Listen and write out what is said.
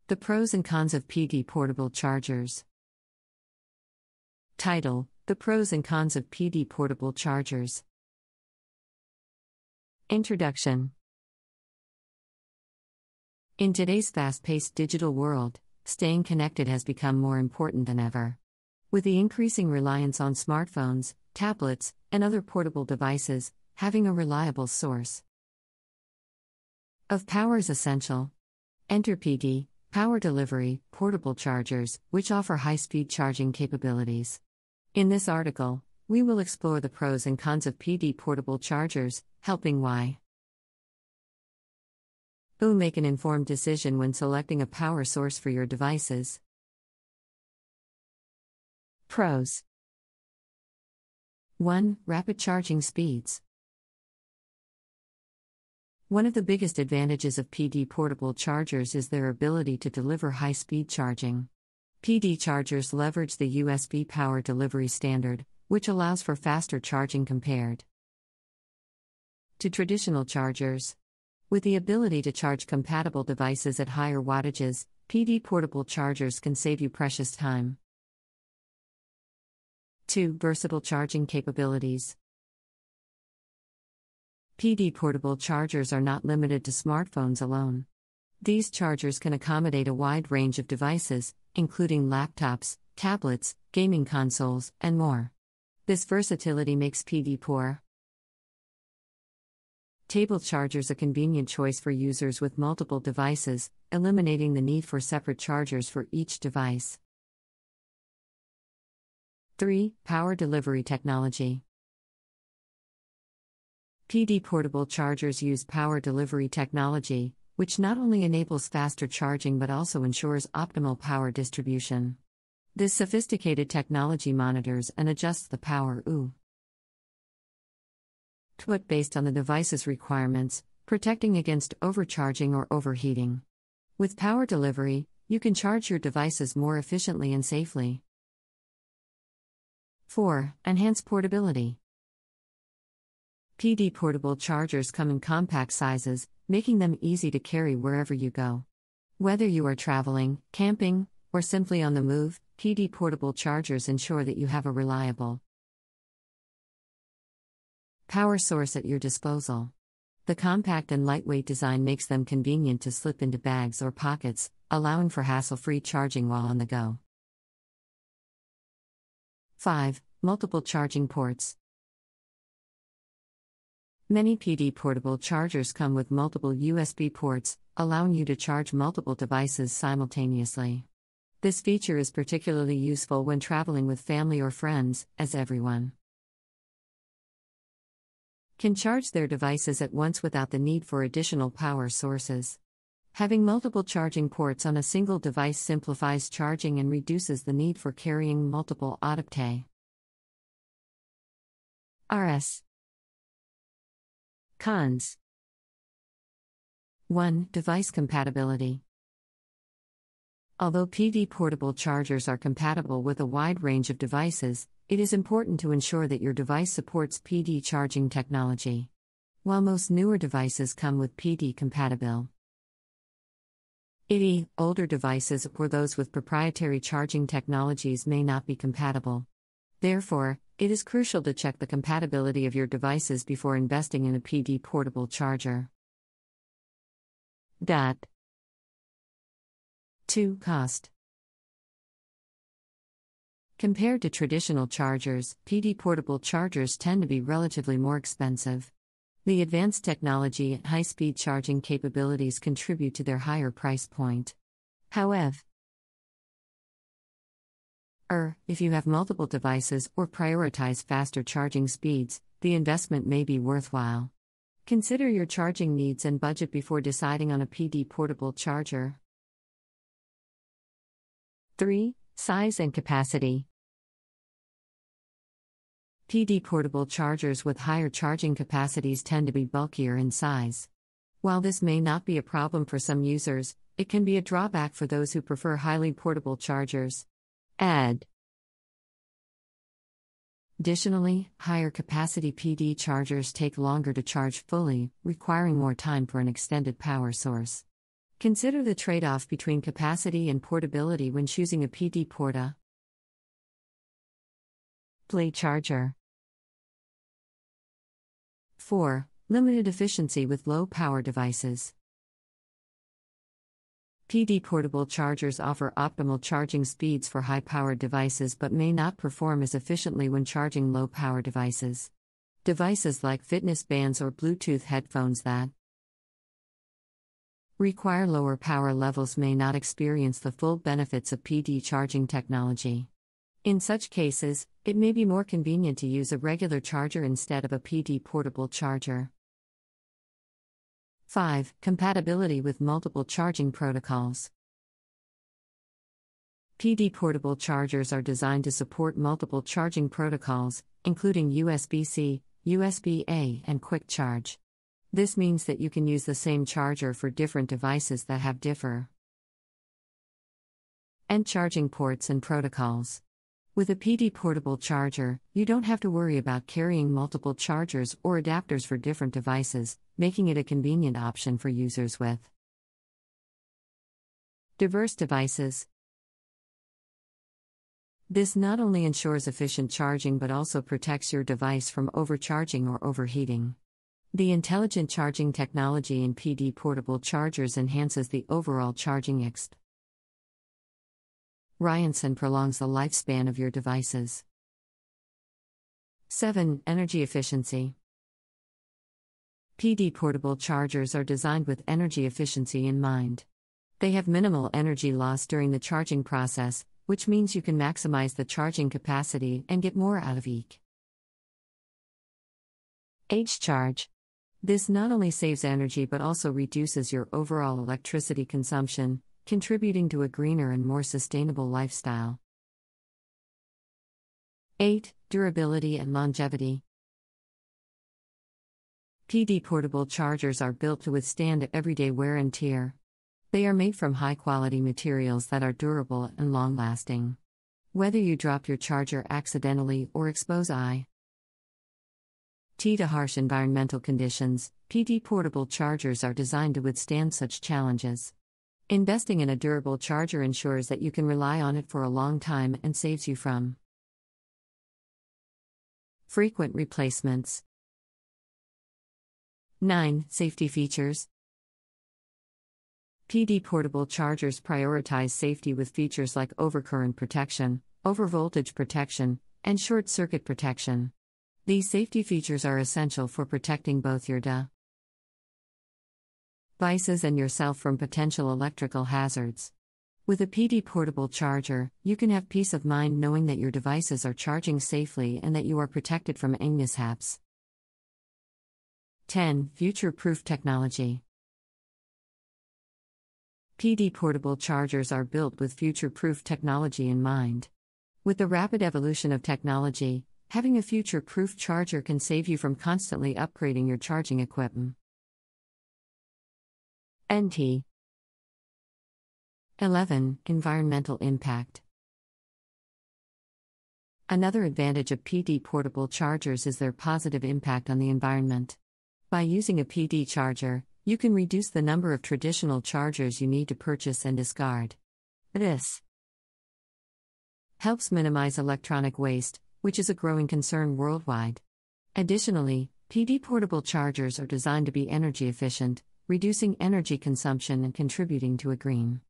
The pros and cons of PD portable chargers. Title: The pros and cons of PD portable chargers. Introduction. In today's fast-paced digital world, staying connected has become more important than ever. With the increasing reliance on smartphones, tablets, and other portable devices, having a reliable source of power is essential. Enter PD, power delivery, portable chargers, which offer high-speed charging capabilities. In this article, we will explore the pros and cons of PD portable chargers, helping you make an informed decision when selecting a power source for your devices. Pros. 1. Rapid charging speeds. One of the biggest advantages of PD portable chargers is their ability to deliver high-speed charging. PD chargers leverage the USB power delivery standard, which allows for faster charging compared to traditional chargers. With the ability to charge compatible devices at higher wattages, PD portable chargers can save you precious time. 2. Versatile charging capabilities. PD portable chargers are not limited to smartphones alone. These chargers can accommodate a wide range of devices, including laptops, tablets, gaming consoles, and more. This versatility makes PD portable chargers a convenient choice for users with multiple devices, eliminating the need for separate chargers for each device. 3. Power delivery technology. PD portable chargers use power delivery technology, which not only enables faster charging but also ensures optimal power distribution. This sophisticated technology monitors and adjusts the power output based on the device's requirements, protecting against overcharging or overheating. With power delivery, you can charge your devices more efficiently and safely. 4. Enhanced portability. PD portable chargers come in compact sizes, making them easy to carry wherever you go. Whether you are traveling, camping, or simply on the move, PD portable chargers ensure that you have a reliable power source at your disposal. The compact and lightweight design makes them convenient to slip into bags or pockets, allowing for hassle-free charging while on the go. 5. Multiple charging ports. Many PD portable chargers come with multiple USB ports, allowing you to charge multiple devices simultaneously. This feature is particularly useful when traveling with family or friends, as everyone can charge their devices at once without the need for additional power sources. Having multiple charging ports on a single device simplifies charging and reduces the need for carrying multiple adapters. Cons. 1. Device compatibility. Although PD portable chargers are compatible with a wide range of devices, it is important to ensure that your device supports PD charging technology. While most newer devices come with PD compatibility, older devices or those with proprietary charging technologies may not be compatible. Therefore, it is crucial to check the compatibility of your devices before investing in a PD portable charger. 2. Cost. Compared to traditional chargers, PD portable chargers tend to be relatively more expensive. The advanced technology and high-speed charging capabilities contribute to their higher price point. However, if you have multiple devices or prioritize faster charging speeds, the investment may be worthwhile. Consider your charging needs and budget before deciding on a PD portable charger. 3. Size and capacity. PD portable chargers with higher charging capacities tend to be bulkier in size. While this may not be a problem for some users, it can be a drawback for those who prefer highly portable chargers. Additionally, higher capacity PD chargers take longer to charge fully, requiring more time for an extended power source. Consider the trade-off between capacity and portability when choosing a PD Porta. Plate charger. 4. Limited efficiency with low-power devices. PD portable chargers offer optimal charging speeds for high-powered devices but may not perform as efficiently when charging low-power devices. Devices like fitness bands or Bluetooth headphones that require lower power levels may not experience the full benefits of PD charging technology. In such cases, it may be more convenient to use a regular charger instead of a PD portable charger. 5. Compatibility with multiple charging protocols. PD portable chargers are designed to support multiple charging protocols, including USB-C, USB-A, and Quick Charge. This means that you can use the same charger for different devices that have different charging ports and protocols. With a PD portable charger, you don't have to worry about carrying multiple chargers or adapters for different devices, making it a convenient option for users with diverse devices. This not only ensures efficient charging but also protects your device from overcharging or overheating. The intelligent charging technology in PD portable chargers enhances the overall charging experience and prolongs the lifespan of your devices. 7. Energy efficiency. PD portable chargers are designed with energy efficiency in mind. They have minimal energy loss during the charging process, which means you can maximize the charging capacity and get more out of each charge. This not only saves energy but also reduces your overall electricity consumption, contributing to a greener and more sustainable lifestyle. 8. Durability and longevity. PD portable chargers are built to withstand everyday wear and tear. They are made from high-quality materials that are durable and long-lasting. Whether you drop your charger accidentally or expose it to harsh environmental conditions, PD portable chargers are designed to withstand such challenges. Investing in a durable charger ensures that you can rely on it for a long time and saves you from frequent replacements. 9. Safety features. PD portable chargers prioritize safety with features like overcurrent protection, overvoltage protection, and short circuit protection. These safety features are essential for protecting both your devices and yourself from potential electrical hazards. With a PD portable charger, you can have peace of mind knowing that your devices are charging safely and that you are protected from any mishaps. 10. Future-proof technology. PD portable chargers are built with future-proof technology in mind. With the rapid evolution of technology, having a future-proof charger can save you from constantly upgrading your charging equipment. NT 11. Environmental impact. Another advantage of PD portable chargers is their positive impact on the environment. By using a PD charger, you can reduce the number of traditional chargers you need to purchase and discard. This helps minimize electronic waste, which is a growing concern worldwide. Additionally, PD portable chargers are designed to be energy efficient, reducing energy consumption and contributing to a green